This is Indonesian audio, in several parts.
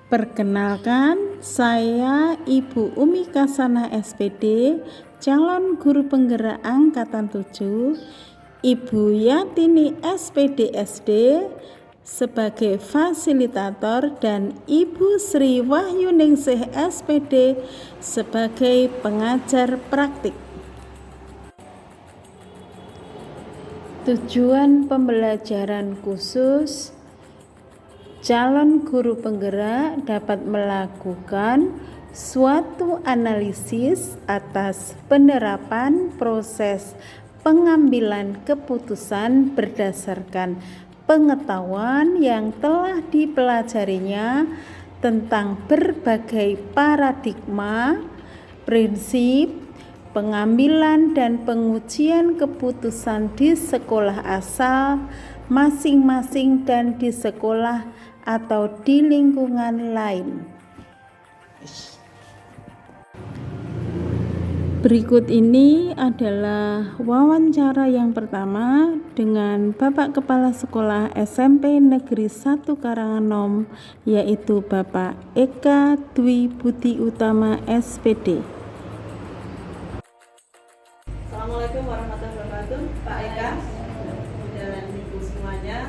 Perkenalkan, saya Ibu Umi Kasana SPD, calon guru penggerak Angkatan 7, Ibu Yatini SPD SD sebagai fasilitator dan Ibu Sri Wahyuningsih SPD sebagai pengajar praktik. Tujuan pembelajaran khusus: calon guru penggerak dapat melakukan suatu analisis atas penerapan proses pengambilan keputusan berdasarkan pengetahuan yang telah dipelajarinya tentang berbagai paradigma, prinsip, pengambilan dan pengujian keputusan di sekolah asal masing-masing dan di sekolah atau di lingkungan lain. Berikut ini adalah wawancara yang pertama dengan Bapak Kepala Sekolah SMP Negeri 1 Karanganom, yaitu Bapak Eka Dwi Budi Utama SPD. Assalamualaikum warahmatullahi wabarakatuh, Pak Eka dan Ibu semuanya.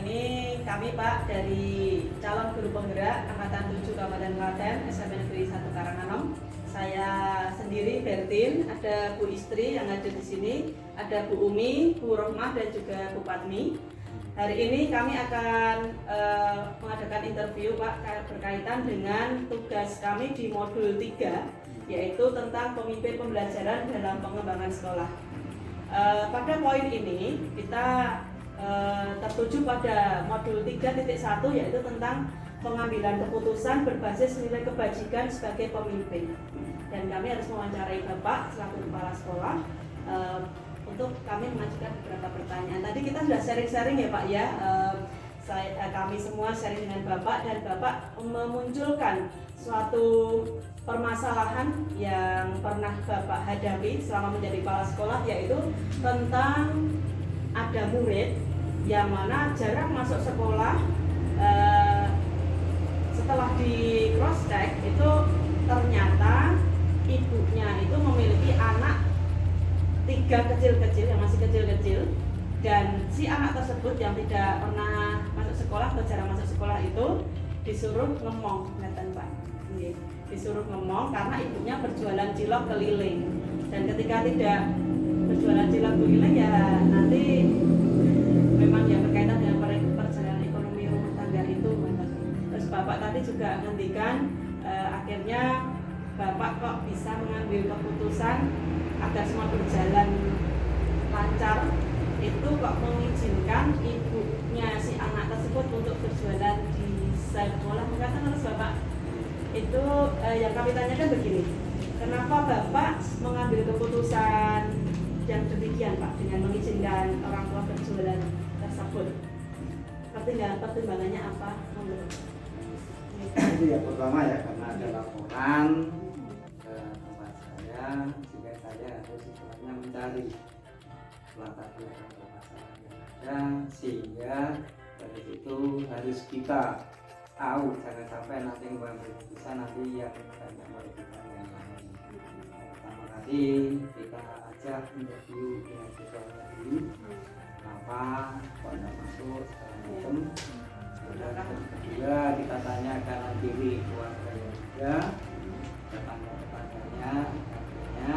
Ini kami Pak dari calon guru penggerak Angkatan 7 Kabupaten Klaten SMP Negeri 1 Karanganom. Saya sendiri Bertin, ada Bu Istri yang ada di sini, ada Bu Umi, Bu Rohmah dan juga Bu Padmi. Hari ini kami akan mengadakan interview Pak berkaitan dengan tugas kami di modul 3, yaitu tentang pemimpin pembelajaran dalam pengembangan sekolah. Pada poin ini kita tertuju pada modul 3.1, yaitu tentang pengambilan keputusan berbasis nilai kebajikan sebagai pemimpin. Dan kami harus mewawancarai Bapak selaku kepala sekolah untuk kami mengajukan beberapa pertanyaan. Tadi kita sudah sharing-sharing ya Pak ya. Kami semua sharing dengan Bapak dan Bapak memunculkan suatu permasalahan yang pernah Bapak hadapi selama menjadi kepala sekolah, yaitu tentang ada murid yang mana jarang masuk sekolah. Setelah di cross check itu ternyata ibunya itu memiliki anak 3 kecil-kecil yang masih kecil-kecil, dan si anak tersebut yang tidak pernah masuk sekolah atau jarang masuk sekolah itu disuruh ngemong, ngeten Pak. Disuruh ngomong karena ibunya berjualan cilok keliling, dan ketika tidak berjualan cilok keliling ya nanti memang yang berkaitan dengan perjalanan ekonomi rumah tangga itu. Terus Bapak tadi juga ngendikan akhirnya Bapak kok bisa mengambil keputusan agar semua berjalan lancar, itu kok mengizinkan ibunya si anak tersebut untuk berjualan di sekolah. Mengatakan terus Bapak itu yang kami tanyakan begini, kenapa Bapak mengambil keputusan yang demikian Pak dengan mengizinkan orang tua berjualan tersebut? Pertimbangannya apa? Itu yang pertama ya, karena ada laporan ke tempat saya sehingga saya harus istilahnya mencari latar belakang permasalahan yang ada, sehingga dari itu harus kita tahu, jangan sampai nanti mengambil keputusan nanti yang banyak merugikan yang lain. Pertama kali kita ajak interview dengan siswanya dulu, kenapa kok tidak masuk segala macam. Kemudian kedua kita tanya kanan kiri keluarga yang juga, tetangga-tetangganya, kadernya.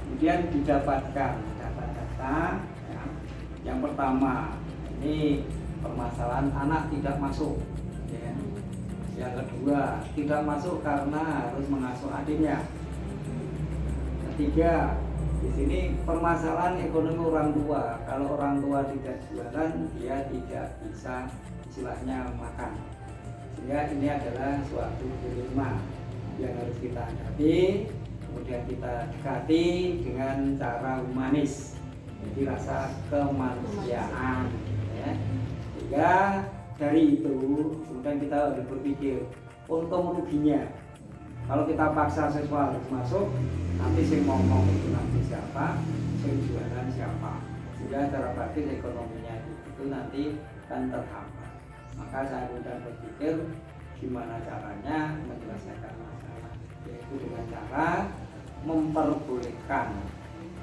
Kemudian didapatkan data-data ya. Yang pertama ini permasalahan anak tidak masuk. Ya. Yang kedua, tidak masuk karena harus mengasuh adiknya. Ketiga, di sini permasalahan ekonomi orang tua. Kalau orang tua tidak jualan, dia tidak bisa istilahnya makan. Sehingga ini adalah suatu dilema yang harus kita hadapi. Kemudian kita dekati dengan cara humanis, jadi rasa kemanusiaan. Ya. Sehingga dari itu kemudian kita harus berpikir untung ruginya. Kalau kita paksa siswa harus masuk, nanti si ngomong itu nanti siapa, si jualan siapa, sehingga cara praktis ekonominya itu nanti kan terhambat. Maka saya mudah berpikir gimana caranya menyelesaikan masalah, yaitu dengan cara memperbolehkan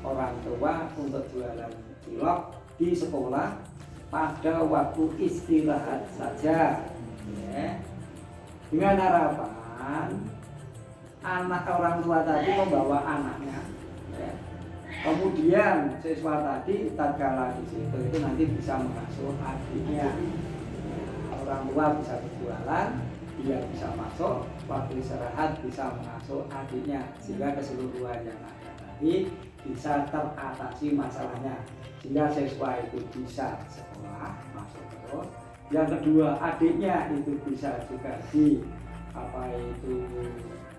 orang tua untuk jualan cilok di sekolah pada waktu istirahat saja, ya. Dengan harapan anak orang tua tadi membawa anaknya, ya. Kemudian siswa tadi tatkala di situ itu nanti bisa mengasuh adiknya. Orang tua bisa berjualan, dia bisa masuk, waktu istirahat bisa mengasuh adiknya, sehingga keseluruhan yang ada tadi bisa teratasi masalahnya, sehingga siswa itu bisa sekolah masuk terus. Yang kedua, adiknya itu bisa juga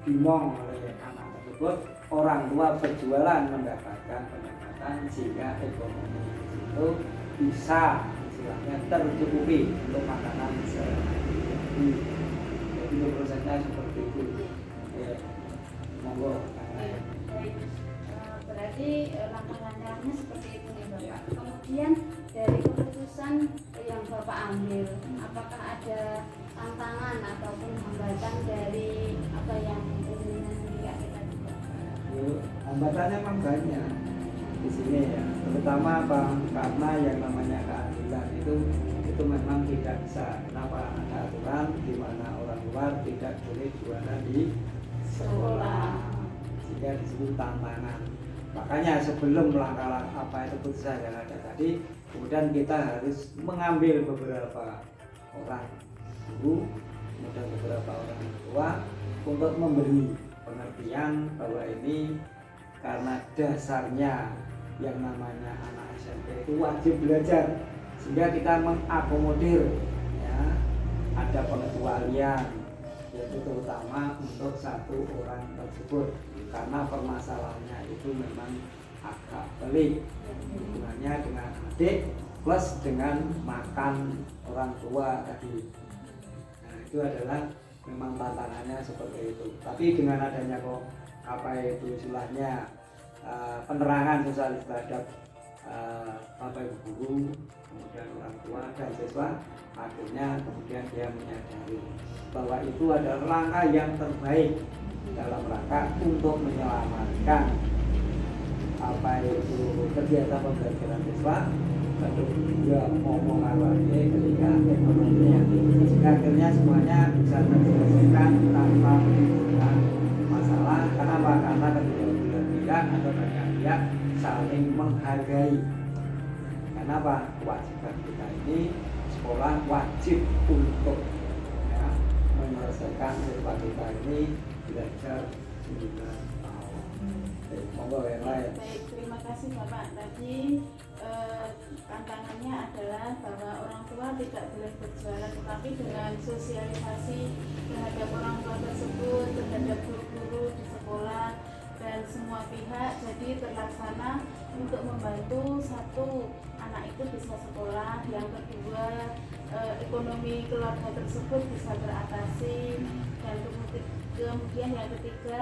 dimong oleh anak tersebut, orang tua berjualan mendapatkan pendapatan, sehingga ekonomi itu bisa istilahnya tercukupi untuk makanan sehari-hari. Jadi prosesnya seperti itu. Ya, monggo. Baik, berarti langkah-langkahnya seperti itu nih Bapak. Kemudian dari keputusan yang Bapak ambil, apakah ada tantangan ataupun hambatan dari apa yang kita juga? Hambatannya memang banyak di sini ya, terutama karena yang namanya keadilan itu memang tidak bisa. Kenapa? Ada aturan di mana orang luar tidak boleh jualan di sekolah, sehingga disebut tantangan. Makanya sebelum langkah apa itu keputusan yang ada tadi, kemudian kita harus mengambil beberapa orang guru, kemudian beberapa orang tua untuk memberi pengertian bahwa ini karena dasarnya yang namanya anak SMP itu wajib belajar, sehingga kita mengakomodir, ya, ada pengecualian, yaitu terutama untuk satu orang tersebut, karena permasalahannya itu memang agak pelik hubungannya dengan adik plus dengan makan orang tua tadi. Nah, itu adalah memang tantangannya seperti itu. Tapi dengan adanya kok istilahnya penerangan sosialis terhadap Bapak Ibu guru, kemudian orang tua dan siswa, akhirnya kemudian dia menyadari bahwa itu adalah langkah yang terbaik dalam rangka untuk menyelamatkan kegiatan pembelajaran siswa, kedua mempengaruhi ketika ekonominya, sehingga akhirnya semuanya bisa terselesaikan tanpa menimbulkan masalah. Kenapa? Karena kedua belah pihak atau banyak pihak saling menghargai. Kenapa? Kewajiban kita ini sekolah wajib untuk, ya, menyelesaikan siswa kita ini belajar 9 tahun. Monggo yang lain. Baik, terima kasih Bapak. Tadi tantangannya adalah bahwa orang tua tidak boleh berjualan, tetapi dengan sosialisasi terhadap orang tua tersebut, terhadap guru-guru di sekolah dan semua pihak, jadi terlaksana untuk membantu satu, anak itu bisa sekolah, yang kedua ekonomi keluarga tersebut bisa teratasi, dan kemudian yang ketiga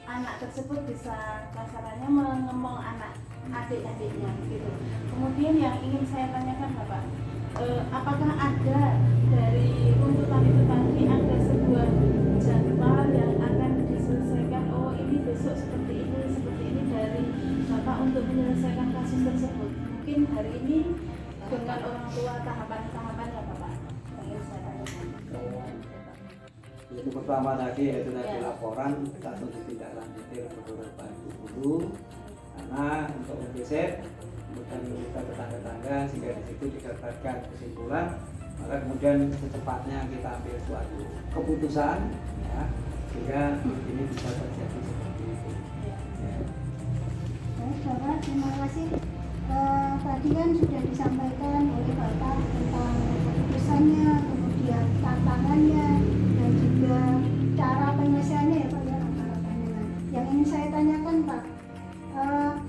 anak tersebut bisa kasarannya mengemong adik-adiknya gitu. Kemudian yang ingin saya tanyakan Bapak, apakah ada dari tuntutan itu tadi ada sebuah jadwal yang akan diselesaikan, oh ini besok seperti ini dari Bapak untuk menyelesaikan kasus tersebut? Mungkin hari ini dengan orang tua tahapan-tahapannya Bapak ingin saya tanyakan. Itu pertama tadi yaitu tadi laporan langsung ditindaklanjuti beberapa ibu guru, karena untuk membeset kemudian kita tetangga-tetangga, sehingga di situ didapatkan kesimpulan, maka kemudian secepatnya kita ambil suatu keputusan, ya, sehingga ini bisa terjadi seperti itu. Ya. Baik Bapak, terima kasih. Tadi kan sudah disampaikan oleh Bapak tentang keputusannya, kemudian tantangannya, dan juga cara penyelesaiannya ya Pak, ya, antara pandangan. Yang ingin saya tanyakan Pak,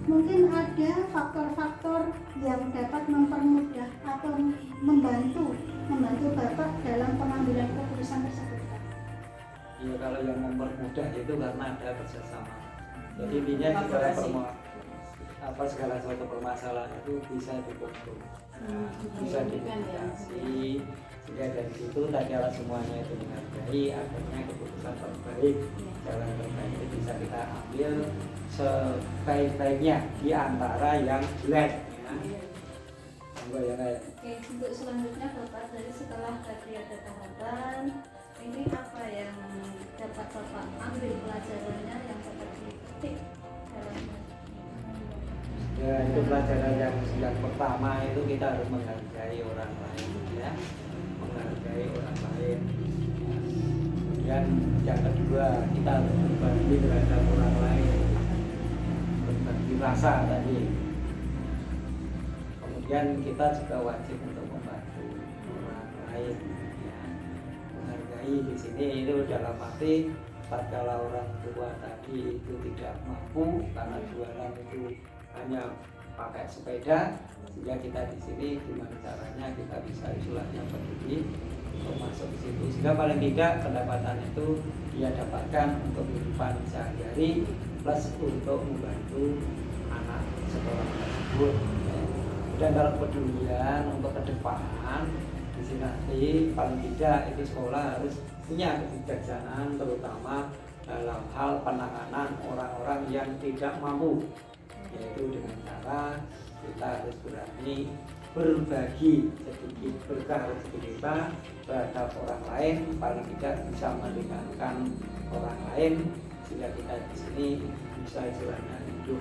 mungkin ada faktor-faktor yang dapat mempermudah atau membantu Bapak dalam pengambilan keputusan tersebut Pak? Ya, kalau yang mempermudah itu karena ada kerjasama. Jadi intinya segala suatu permasalahan itu bisa dikumpul, bisa dikomunikasi, Sehingga dari situ tatkala semuanya itu menghargai, akhirnya keputusan terbaik, jalan terbaik itu bisa kita ambil sebaik-baiknya di antara yang jelek ya. Monggo ya Kak. Oke, untuk selanjutnya Bapak, dari setelah tadi ada tahapan, ini apa yang dapat Bapak ambil pelajarannya yang dapat dipetik dalam Ya, itu pelajaran yang pertama itu kita harus menghargai orang lain ya, menghargai orang lain. Kemudian yang kedua kita harus berbagi terhadap orang lain, berbagi rasa tadi. Kemudian kita juga wajib untuk membantu orang lain ya. Menghargai di sini itu dalam arti tatkala orang tua tadi itu tidak mampu karena jualan itu hanya pakai sepeda, sehingga kita di sini gimana caranya kita bisa istilahnya peduli untuk masuk ke situ, sehingga paling tidak pendapatan itu dia dapatkan untuk kehidupan sehari-hari plus untuk membantu anak sekolah tersebut. Dan kalau pedulian untuk ke depan di sini nanti paling tidak itu sekolah harus punya kebijaksanaan terutama dalam hal penanganan orang-orang yang tidak mampu, yaitu dengan cara kita harus berani berbagi sedikit berkah rezeki kita terhadap orang lain, paling tidak bisa meringankan orang lain sehingga kita di sini bisa istilahnya hidup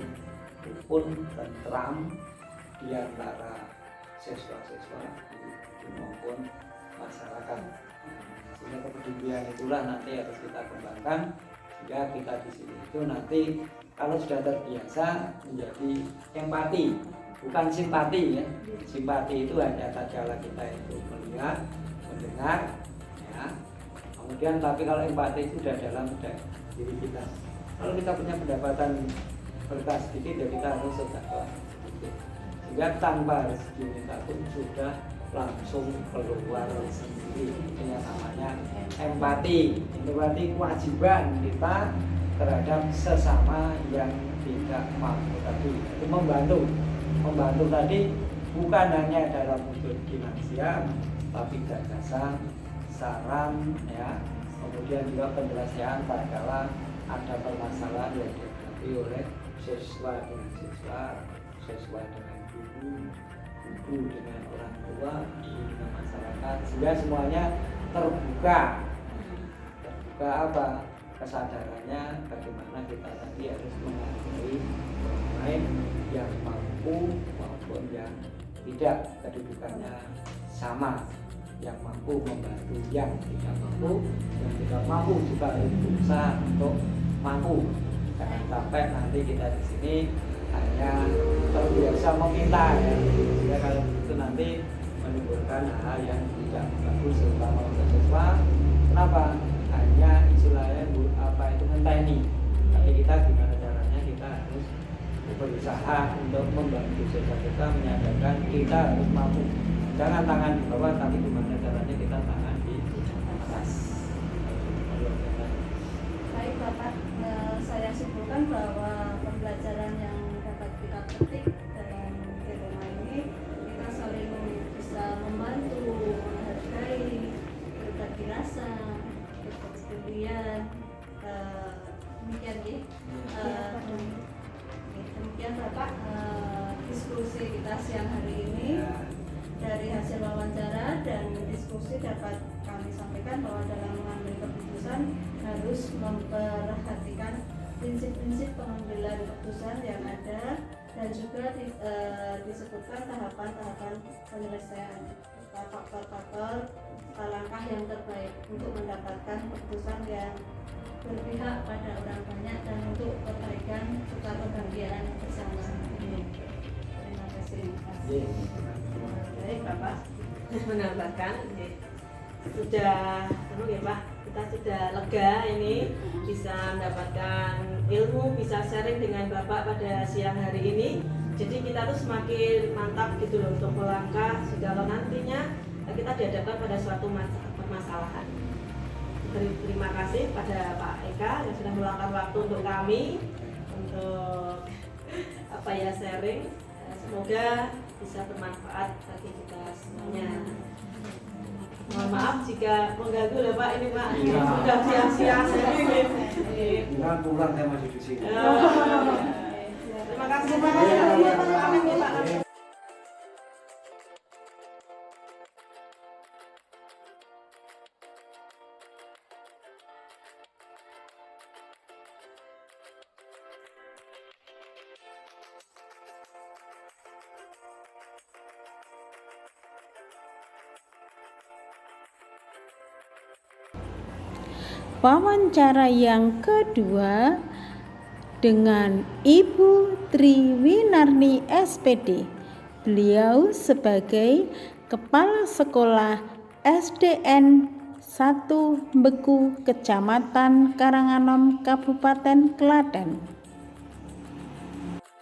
rukun tentram di antara siswa-siswa maupun masyarakat. Sehingga kepedulian itulah nanti harus kita kembangkan sehingga kita di sini itu nanti kalau sudah terbiasa menjadi empati, bukan simpati ya. Simpati itu hanya tatkala kita itu melihat, mendengar ya. Kemudian tapi kalau empati itu sudah dalam diri kita. Kalau kita punya pendapatan berkah sedikit ya kita harus sedekah sedikit. Sehingga tanpa rezeki kita pun sudah langsung keluar sendiri. Itu yang namanya empati. Itu berarti kewajiban kita terhadap sesama yang tidak mampu tadi. Itu membantu tadi bukan hanya dalam wujud finansial, tapi gagasan, saran ya, kemudian juga penjelasan tatkala ada permasalahan yang dihadapi oleh siswa dengan siswa, siswa dengan guru dengan orang tua, dengan masyarakat, sehingga semuanya terbuka apa kesadarannya bagaimana kita tadi harus menghargai orang lain yang mampu maupun yang tidak, kedudukannya sama, yang mampu membantu yang tidak mampu juga harus berusaha untuk mampu. Jangan sampai nanti kita di sini hanya terbiasa meminta ya, sehingga kalau itu nanti menimbulkan hal yang tidak bagus terutama untuk siswa. Kenapa? Hanya istilahnya apa itu ngenteni, tapi kita gimana caranya kita harus berusaha untuk membantu siswa kita menyadarkan kita harus mampu. Jangan tangan di bawah, tapi gimana caranya kita tangan di atas. Baik Bapak, saya simpulkan bahwa pembelajaran yang dapat kita petik dalam tema ini, kita saling bisa membantu, menghargai, berbagi rasa, berkepedulian. Demikian ya. Demikian Bapak diskusi kita siang hari ini. Dari hasil wawancara dan diskusi dapat kami sampaikan bahwa dalam mengambil keputusan harus memperhatikan prinsip-prinsip pengambilan keputusan yang ada dan juga disebutkan tahapan-tahapan penyelesaian, faktor-faktor langkah yang terbaik untuk mendapatkan keputusan yang berpihak pada orang banyak dan untuk kebaikan serta kebahagiaan bersama. Terima kasih. Baik Bapak menambahkan sudah ya Pak, kita sudah lega ini bisa mendapatkan ilmu, bisa sharing dengan Bapak pada siang hari ini. Jadi kita harus semakin mantap gitu loh untuk melangkah segala nantinya kita dihadapkan pada suatu permasalahan. Terima kasih pada Pak Eka yang sudah meluangkan waktu untuk kami untuk sharing. Semoga bisa bermanfaat bagi kita semuanya. maaf jika mengganggu ya Pak, ini Pak Iya. sudah siang-siang. Jangan pulang saya masih di sini. Terima kasih Pak. Pamit ya Pak. Wawancara yang kedua dengan Ibu Triwinarni SPD. Beliau sebagai Kepala Sekolah SDN 1 Beku, Kecamatan Karanganom, Kabupaten Klaten.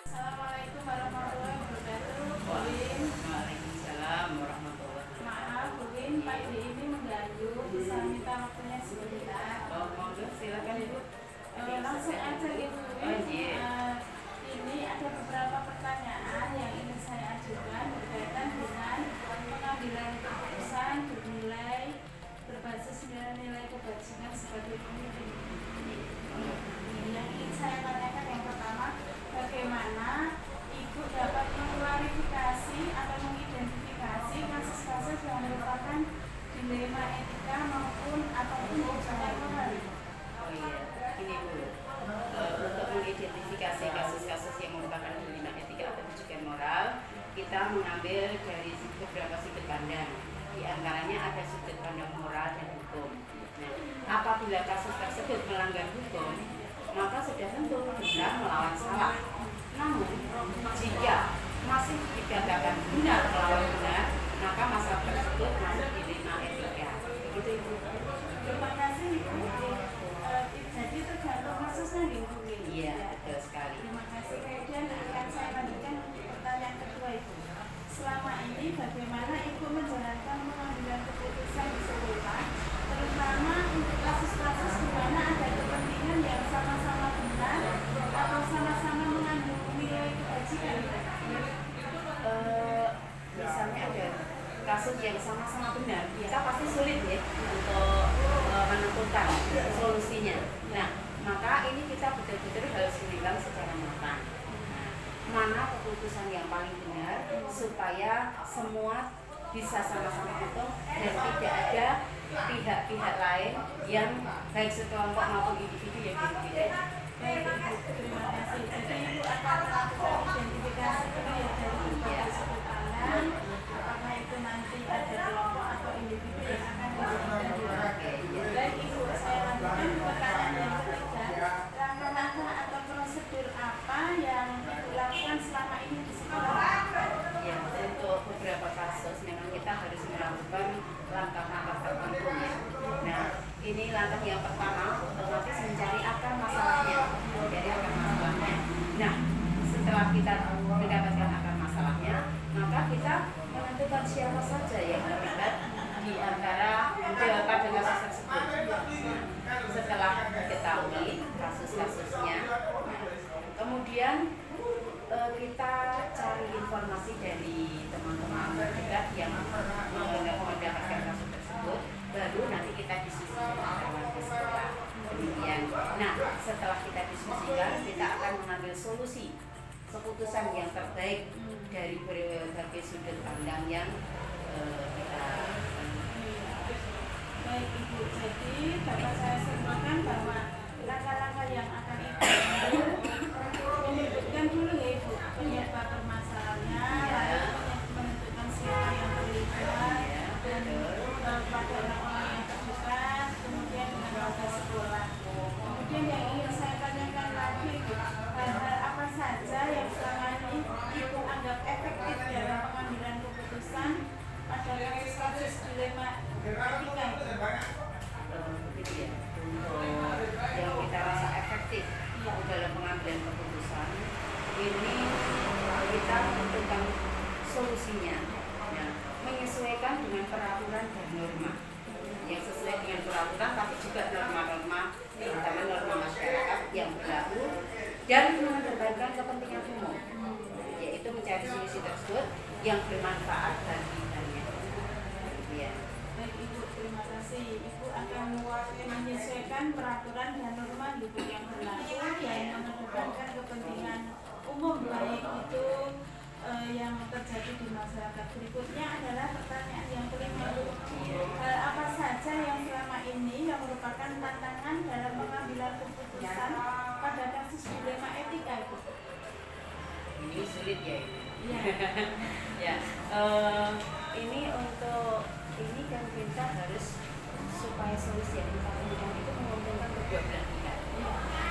Assalamualaikum warahmatullahi wabarakatuh. Waalaikumsalam warahmatullahi wabarakatuh. Maaf, mungkin pagi ini mengganggu. Bisa minta waktunya sebentar. Oh, monggo silakan Ibu. Langsung aja Ibu. Oh, iya. Ini ada beberapa pertanyaan yang ingin saya ajukan berkaitan dengan pengambilan keputusan bernilai berbasis nilai kebajikan sebagai pemimpin. Yang ingin saya tanyakan yang pertama, bagaimana Ibu dapat mengklarifikasi atau mengidentifikasi kasus-kasus yang merupakan dilema etika maupun ataupun ujian moral? Oh iya, ini dulu. Untuk mengidentifikasi kasus-kasus yang merupakan dilema etika atau ujian moral, kita mengambil dari beberapa sudut pandang. Di antaranya ada sudut pandang moral dan hukum. Nah, apabila kasus tersebut melanggar hukum, maka sudah tentu benar melawan salah. Namun, jika masih dikatakan benar melawan benar, maka masalah tersebut masuk dilema etika. Begitu Ibu. Terima kasih Ibu. Jadi tergantung kasusnya di Ibu. Iya, betul sekali. Terima kasih. Kemudian akan saya lanjutkan pertanyaan kedua Ibu. Selama ini bagaimana Ibu menjalankan pengambilan keputusan di sekolah, terutama untuk kasus-kasus di mana ada kepentingan yang sama-sama benar atau sama-sama mengandung nilai kebajikan? Misalnya ada kasus yang sama-sama benar, kita pasti sulit ya untuk menentukan solusinya. Nah, maka ini kita betul-betul harus menimbang secara matang. Nah, mana keputusan yang paling benar supaya semua bisa sama-sama utuh dan tidak ada pihak-pihak lain yang baik sekelompok maupun individu yang dirugikan. Baik Ibu, terima kasih. Jadi Ibu akan melakukan identifikasi dulu ya dari berbagai sudut pandang, apakah itu nanti ada kelompok atau individu yang akan dirugikan. Baik Ibu, saya lanjutkan pertanyaan yang ketiga. Langkah-langkah atau prosedur apa yang Ibu lakukan selama ini di sekolah? Ya, untuk beberapa kasus memang kita harus melakukan langkah-langkah tertentu ya. Nah, ini langkah yang pertama otomatis mencari akar masalahnya. Dari akar masalahnya. Nah, setelah kita mendapatkan akar masalahnya, maka kita menentukan siapa saja yang terlibat di antara pada kasus tersebut. Nah, setelah diketahui kasus-kasusnya, kemudian kita cari informasi dari teman-teman terdekat yang mendapatkan kasus tersebut, baru nanti kita diskusikan dengan di sekolah. Demikian. Nah, setelah kita diskusikan, kita akan mengambil solusi keputusan yang terbaik dari berbagai sudut pandang yang kita. Baik Ibu, jadi dapat saya simpulkan bahwa langkah-langkah yang akan Ibu ambil menyebutkan dulu ya Ibu penyebab permasalahannya, lalu menentukan siapa yang terlibat dan pada orang-orang yang terdekat, kemudian dengan warga sekolah. Kemudian yang ingin saya tanyakan lagi Ibu, hal-hal apa saja yang selama ini Ibu anggap efektif dalam pengambilan keputusan pada kasus-kasus dilema etika itu? Begitu ya. Untuk yang kita rasa efektif dalam pengambilan keputusan, ini kita menentukan solusinya. Nah, menyesuaikan dengan peraturan dan norma yang sesuai dengan peraturan, tapi juga norma-norma, terutama norma masyarakat yang berlaku dan mengedepankan kepentingan umum, yaitu mencari solusi tersebut yang bermanfaat bagi banyak. Ya. Baik Ibu, terima kasih. menyesuaikan peraturan dan norma gitu yang berlaku yang mengedepankan kepentingan umum baik itu yang terjadi di masyarakat. Berikutnya adalah pertanyaan yang kelima. Hal apa saja yang selama ini yang merupakan tantangan dalam pengambilan keputusan pada kasus dilema etika itu? Ini sulit ya ini. Iya. Ya, ini untuk ini kan kita harus supaya solusi yang kita temukan itu menguntungkan kedua belah pihak,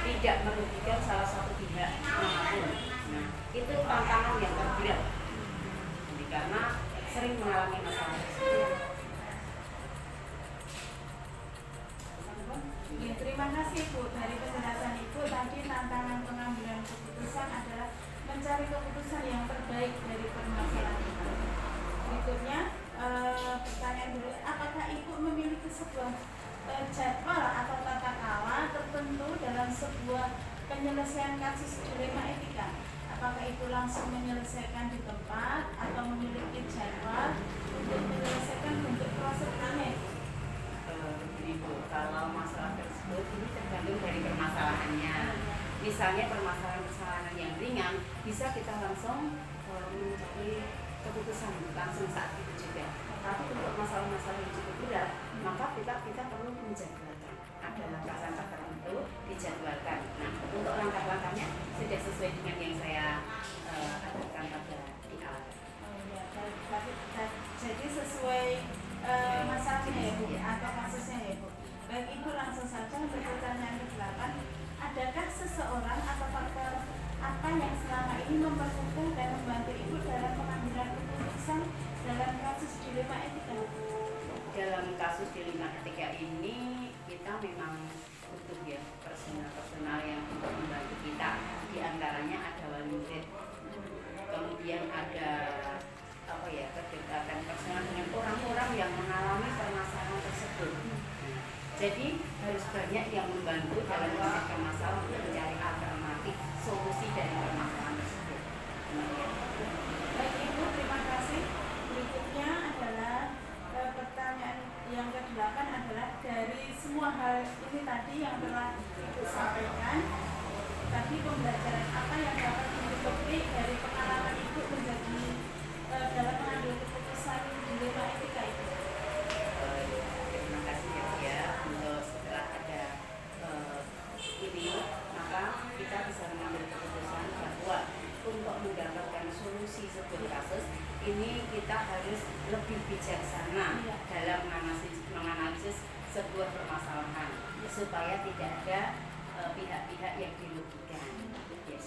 tidak merugikan salah satu pihak manapun. Nah, itu tantangan yang terberat. Jadi karena sering mengalami masalah tersebut. Ya, terima kasih Bu. Dari penjelasan Ibu tadi tantangan pengambilan keputusan adalah mencari keputusan yang terbaik dari permasalahan itu. Berikutnya pertanyaan dulu, apakah Ibu memiliki sebuah jadwal atau tata cara tertentu dalam sebuah penyelesaian kasus dilema etika? Apakah itu langsung menyelesaikan di tempat atau memiliki jadwal untuk menyelesaikan bentuk proses damai? Begini Bu, kalau masalah tersebut ini tergantung dari permasalahannya. Misalnya permasalahan yang ringan bisa kita langsung mencari keputusan langsung saat itu juga. Tapi untuk masalah-masalah yang cukup berat, maka kita perlu menjadwalkan. Ada langkah-langkah tertentu dijadwalkan. Nah, untuk langkah-langkahnya sudah sesuai dengan yang saya ajarkan pada di awal. Oh ya, jadi sesuai masalahnya ya Bu, atau kasusnya ya Bu. Baik, Ibu langsung saja untuk pertanyaan ke-8. Adakah seseorang atau faktor apa yang selama ini mempermudah dan membantu Ibu dalam pengambilan keputusan dalam kasus dilema etika? Dalam kasus dilema etika ini kita memang butuh ya personal yang untuk membantu kita. Di antaranya ada wali murid, kemudian ada kedekatan personal dengan orang-orang yang mengalami permasalahan tersebut. Jadi harus banyak yang membantu dalam menyelesaikan masalah untuk mencari alternatif solusi dari permasalahan tersebut. Baik Ibu, terima kasih. Berikutnya adalah pertanyaan yang ke-8 adalah dari semua hal ini tadi yang telah Ibu sampaikan, tadi pembelajaran apa yang dapat Ibu petik dari pengalaman Ibu menjadi dalam mengambil keputusan dilema etika itu? Terima kasih ya untuk setelah ada ini, maka kita bisa mengambil keputusan bahwa untuk mendapatkan solusi sebuah kasus ini kita harus lebih bijaksana dalam menganalisis sebuah permasalahan supaya tidak ada pihak-pihak yang dirugikan. Ya,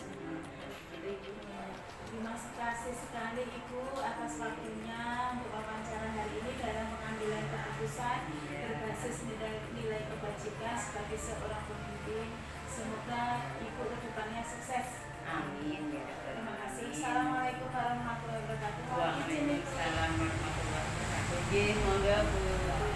Terima kasih sekali Ibu atas waktunya untuk wawancara hari ini dalam pengambilan keputusan berbasis nilai kebajikan sebagai seorang pemimpin. Semoga Ibu kedepannya sukses. Amin ya. Terima kasih. Assalamualaikum warahmatullahi wabarakatuh. Waalaikumsalam warahmatullahi wabarakatuh. Monggo Bu.